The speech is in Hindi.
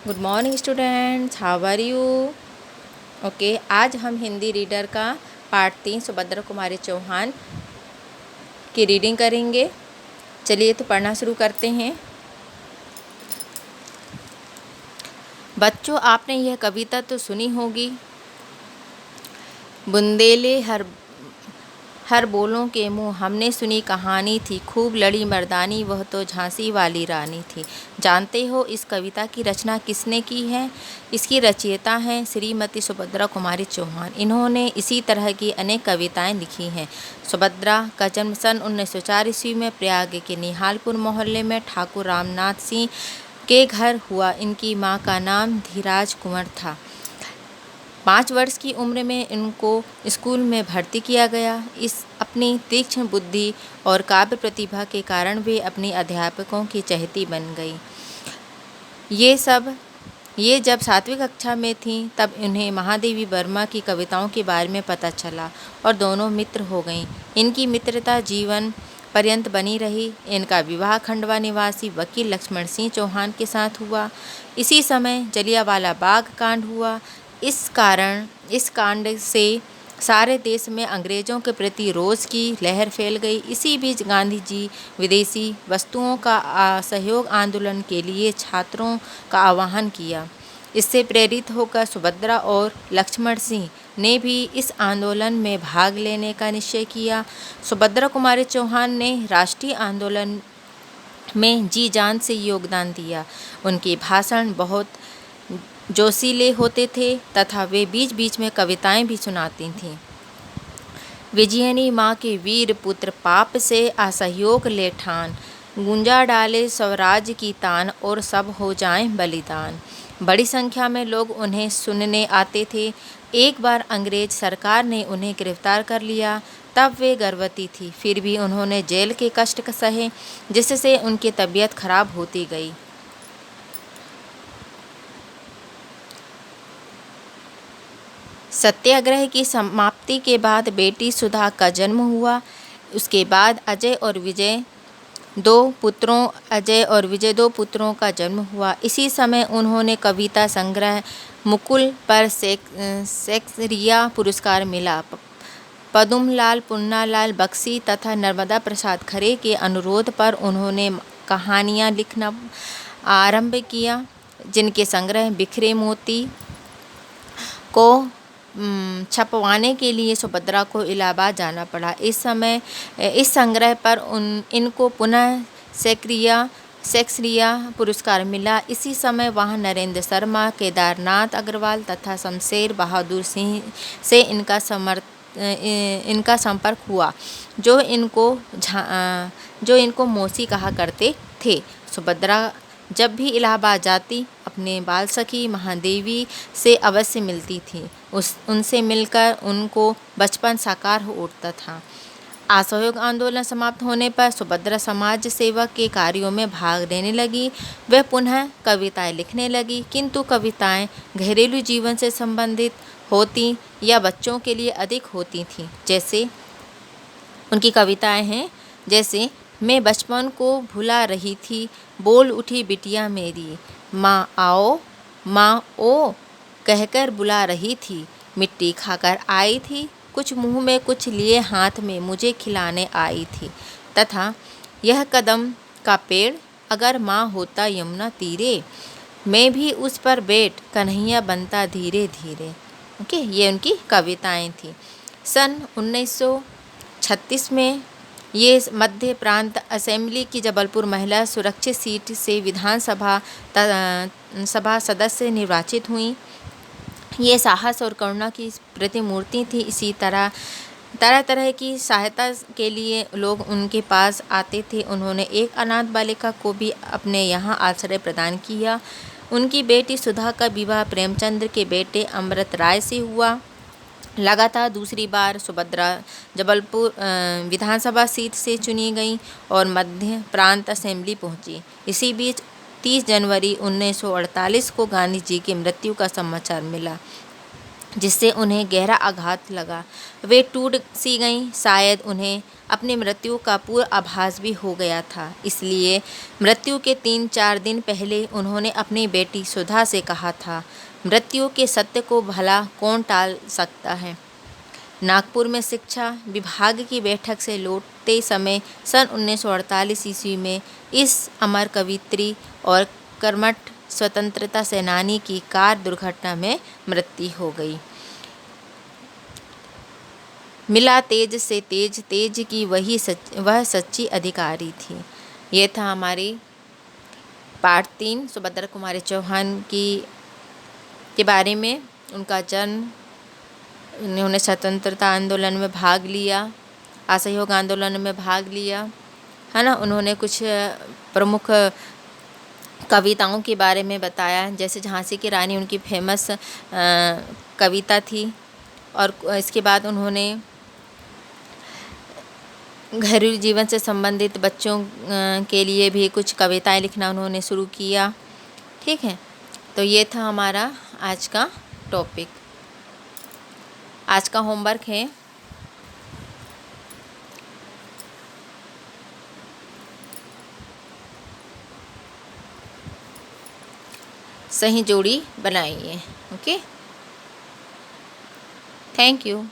Good morning students, how are you? Okay, आज हम हिंदी रीडर का पार्ट 3 सुभद्रा कुमारी चौहान की रीडिंग करेंगे। चलिए तो पढ़ना शुरू करते हैं। बच्चों, आपने यह कविता तो सुनी होगी। बुंदेले हर बोलों के मुँह, हमने सुनी कहानी थी, खूब लड़ी मर्दानी, वह तो झांसी वाली रानी थी। जानते हो इस कविता की रचना किसने की है? इसकी रचयिता हैं श्रीमती सुभद्रा कुमारी चौहान। इन्होंने इसी तरह की अनेक कविताएं लिखी हैं। सुभद्रा का जन्म सन 1904 ईस्वी में प्रयाग के निहालपुर मोहल्ले में ठाकुर रामनाथ सिंह के घर हुआ। इनकी मां का नाम धीराज कुंवर था। 5 वर्ष की उम्र में इनको स्कूल में भर्ती किया गया। इस अपनी तीक्ष्ण बुद्धि और काव्य प्रतिभा के कारण वे अपनी अध्यापकों की चहेती बन गई। ये जब 7वीं कक्षा में थीं तब उन्हें महादेवी वर्मा की कविताओं के बारे में पता चला और दोनों मित्र हो गईं। इनकी मित्रता जीवन पर्यंत बनी रही। इनका विवाह खंडवा निवासी वकील लक्ष्मण सिंह चौहान के साथ हुआ। इसी समय जलियांवाला बाग कांड हुआ। इस कांड से सारे देश में अंग्रेज़ों के प्रति रोष की लहर फैल गई। इसी बीच गांधी जी विदेशी वस्तुओं का असहयोग आंदोलन के लिए छात्रों का आह्वान किया। इससे प्रेरित होकर सुभद्रा और लक्ष्मण सिंह ने भी इस आंदोलन में भाग लेने का निश्चय किया। सुभद्रा कुमारी चौहान ने राष्ट्रीय आंदोलन में जी जान से योगदान दिया। उनके भाषण बहुत जोशीले होते थे तथा वे बीच बीच में कविताएं भी सुनाती थीं। विजयनी माँ के वीर पुत्र पाप से असहयोग ले ठान, गूंजा डाले स्वराज की तान और सब हो जाएं बलिदान। बड़ी संख्या में लोग उन्हें सुनने आते थे। एक बार अंग्रेज सरकार ने उन्हें गिरफ्तार कर लिया। तब वे गर्भवती थी, फिर भी उन्होंने जेल के कष्ट सहे, जिससे उनकी तबीयत खराब होती गई। सत्याग्रह की समाप्ति के बाद बेटी सुधा का जन्म हुआ। उसके बाद अजय और विजय दो पुत्रों का जन्म हुआ। इसी समय उन्होंने कविता संग्रह मुकुल पर शेक्सपियर पुरस्कार मिला। पद्मलाल पुन्नालाल बख्शी तथा नर्मदा प्रसाद खरे के अनुरोध पर उन्होंने कहानियाँ लिखना आरंभ किया, जिनके संग्रह बिखरे मोती को छपवाने के लिए सुभद्रा को इलाहाबाद जाना पड़ा। इस संग्रह पर इनको पुनः शेक्सपियर पुरस्कार मिला। इसी समय वहाँ नरेंद्र शर्मा, केदारनाथ अग्रवाल तथा शमशेर बहादुर सिंह से इनका संपर्क हुआ, जो इनको मौसी कहा करते थे। सुभद्रा जब भी इलाहाबाद जाती अपने बाल सखी महादेवी से अवश्य मिलती थी। उनसे मिलकर उनको बचपन साकार हो उठता था। असहयोग आंदोलन समाप्त होने पर सुभद्रा समाज सेवा के कार्यों में भाग लेने लगी। वह पुनः कविताएं लिखने लगी, किंतु कविताएं घरेलू जीवन से संबंधित होती या बच्चों के लिए अधिक होती थीं। जैसे उनकी कविताएं हैं, जैसे मैं बचपन को भुला रही थी, बोल उठी बिटिया मेरी, माँ आओ माँ ओ कहकर बुला रही थी, मिट्टी खाकर आई थी, कुछ मुंह में कुछ लिए हाथ में मुझे खिलाने आई थी, तथा यह कदम का पेड़ अगर माँ होता यमुना तीरे, मैं भी उस पर बैठ कन्हैया बनता धीरे धीरे। ओके, ये उनकी कविताएं थी। सन 1936 में ये मध्य प्रांत असेंबली की जबलपुर महिला सुरक्षित सीट से विधानसभा सदस्य निर्वाचित हुई। ये साहस और करुणा की प्रतिमूर्ति थी। इसी तरह तरह की सहायता के लिए लोग उनके पास आते थे। उन्होंने एक अनाथ बालिका को भी अपने यहाँ आश्रय प्रदान किया। उनकी बेटी सुधा का विवाह प्रेमचंद्र के बेटे अमृत राय से हुआ। लगातार दूसरी बार सुभद्रा जबलपुर विधानसभा सीट से चुनी गई और मध्य प्रांत असेंबली पहुंची। इसी बीच 30 जनवरी 1948 को गांधी जी की मृत्यु का समाचार मिला। जिससे उन्हें गहरा आघात लगा। वे टूट सी गईं। शायद उन्हें अपनी मृत्यु का पूरा आभास भी हो गया था। इसलिए मृत्यु के 3-4 दिन पहले उन्होंने अपनी बेटी सुधा से कहा था, मृत्यु के सत्य को भला कौन टाल सकता है। नागपुर में शिक्षा विभाग की बैठक से लौटते समय सन 1948 ईस्वी में इस अमर कवयित्री और कर्मठ स्वतंत्रता सेनानी की कार दुर्घटना में मृत्यु हो गई। मिला तेज से तेज, तेज की वह सच्ची अधिकारी थी। ये था हमारी पार्ट 3 सुभद्रा कुमारी चौहान के बारे में। उनका जन्म, उन्होंने स्वतंत्रता आंदोलन में भाग लिया, असहयोग आंदोलन में भाग लिया, है ना। उन्होंने कुछ प्रमुख कविताओं के बारे में बताया, जैसे झांसी की रानी उनकी फेमस कविता थी। और इसके बाद उन्होंने घरेलू जीवन से संबंधित बच्चों के लिए भी कुछ कविताएं लिखना उन्होंने शुरू किया। ठीक है, तो ये था हमारा आज का टॉपिक। आज का होमवर्क है सही जोड़ी बनाइए। Okay, thank you.